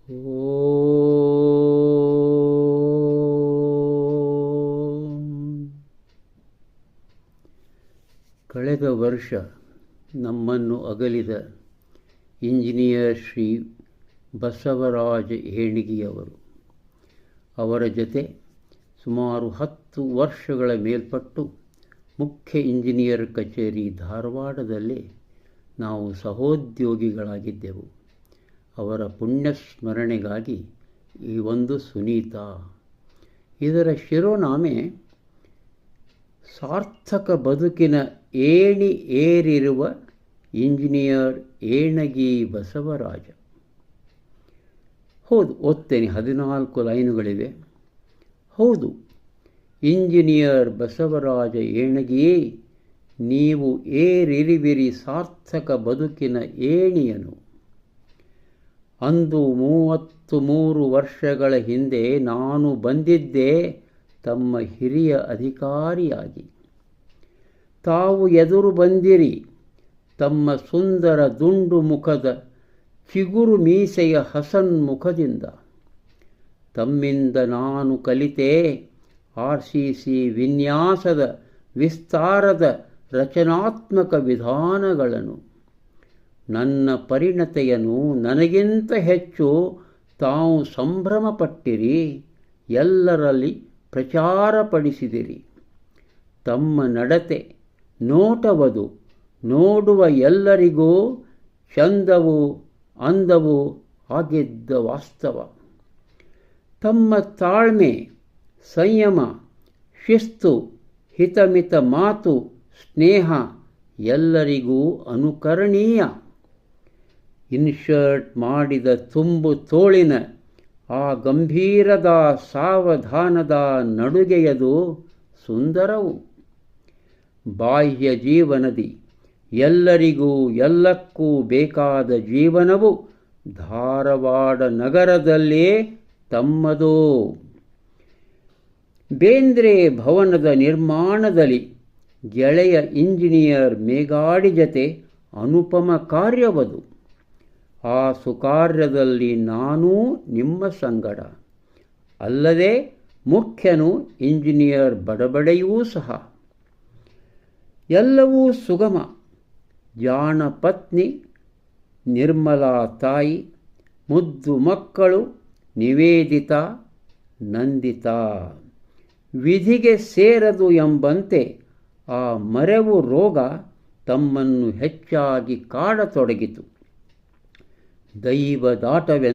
ಕಳೆದ ವರ್ಷ ನಮ್ಮನ್ನು ಅಗಲಿದ ಇಂಜಿನಿಯರ್ ಶ್ರೀ ಬಸವರಾಜ ಏಣಿಗಿಯವರು, ಅವರ ಜೊತೆ ಸುಮಾರು 10 ವರ್ಷಗಳ ಮೇಲ್ಪಟ್ಟು ಮುಖ್ಯ ಇಂಜಿನಿಯರ್ ಕಚೇರಿ ಧಾರವಾಡದಲ್ಲಿ ನಾವು ಸಹೋದ್ಯೋಗಿಗಳಾಗಿದ್ದೆವು. ಅವರ ಪುಣ್ಯಸ್ಮರಣೆಗಾಗಿ ಈ ಒಂದು ಸುನೀತ. ಇದರ ಶಿರೋನಾಮೆ ಸಾರ್ಥಕ ಬದುಕಿನ ಏಣಿ ಏರಿರುವ ಇಂಜಿನಿಯರ್ ಏಣಗಿ ಬಸವರಾಜ. ಹೌದು, ಓದ್ತೇನೆ. 14 ಲೈನುಗಳಿವೆ. ಹೌದು, ಇಂಜಿನಿಯರ್ ಬಸವರಾಜ ಏಣಗಿ, ನೀವು ಏರಿರುವಿರಿ ಸಾರ್ಥಕ ಬದುಕಿನ ಏಣಿಯನು. ಅಂದು 33 ವರ್ಷಗಳ ಹಿಂದೆ ನಾನು ಬಂದಿದ್ದೆ ತಮ್ಮ ಹಿರಿಯ ಅಧಿಕಾರಿಯಾಗಿ. ತಾವು ಎದುರು ಬಂದಿರಿ ತಮ್ಮ ಸುಂದರ ದುಂಡು ಮುಖದ ಚಿಗುರು ಮೀಸೆಯ ಹಸನ್ಮುಖದಿಂದ. ತಮ್ಮಿಂದ ನಾನು ಕಲಿತೆ RCC ವಿನ್ಯಾಸದ ವಿಸ್ತಾರದ ರಚನಾತ್ಮಕ ವಿಧಾನಗಳನ್ನು. ನನ್ನ ಪರಿಣತೆಯನ್ನು ನನಗಿಂತ ಹೆಚ್ಚು ತಾವು ಸಂಭ್ರಮಪಟ್ಟಿರಿ, ಎಲ್ಲರಲ್ಲಿ ಪ್ರಚಾರಪಡಿಸಿದಿರಿ. ತಮ್ಮ ನಡತೆ ನೋಟವದು ನೋಡುವ ಎಲ್ಲರಿಗೂ ಚಂದವೂ ಅಂದವೂ ಆಗಿದ್ದ ವಾಸ್ತವ. ತಮ್ಮ ತಾಳ್ಮೆ, ಸಂಯಮ, ಶಿಸ್ತು, ಹಿತಮಿತ ಮಾತು, ಸ್ನೇಹ ಎಲ್ಲರಿಗೂ ಅನುಕರಣೀಯ. ಇನ್ಶರ್ಟ್ ಮಾಡಿದ ತುಂಬು ತೋಳಿನ ಆ ಗಂಭೀರದ ಸಾವಧಾನದ ನಡುಗೆಯದು ಸುಂದರವು. ಬಾಹ್ಯ ಜೀವನದಿ ಎಲ್ಲರಿಗೂ ಎಲ್ಲಕ್ಕೂ ಬೇಕಾದ ಜೀವನವು ಧಾರವಾಡ ನಗರದಲ್ಲೇ ತಮ್ಮದು. ಬೇಂದ್ರೆ ಭವನದ ನಿರ್ಮಾಣದಲ್ಲಿ ಗೆಳೆಯ ಇಂಜಿನಿಯರ್ ಮೇಗಾಡಿ ಜತೆ ಅನುಪಮ ಕಾರ್ಯವದು. ಆ ಸುಕಾರ್ಯದಲ್ಲಿ ನಾನೂ ನಿಮ್ಮ ಸಂಗಡ. ಅಲ್ಲದೆ ಮುಖ್ಯನು ಇಂಜಿನಿಯರ್ ಬಡಬಡೆಯೂ ಸಹ. ಎಲ್ಲವೂ ಸುಗಮ. ಜಾಣ ಪತ್ನಿ ನಿರ್ಮಲಾ ತಾಯಿ, ಮುದ್ದು ಮಕ್ಕಳು ನಿವೇದಿತಾ, ನಂದಿತಾ. ವಿಧಿಗೆ ಸೇರದು ಎಂಬಂತೆ ಆ ಮರೆವು ರೋಗ ತಮ್ಮನ್ನು ಹೆಚ್ಚಾಗಿ ಕಾಡತೊಡಗಿತು. ದೈವದಾಟವೆಂದು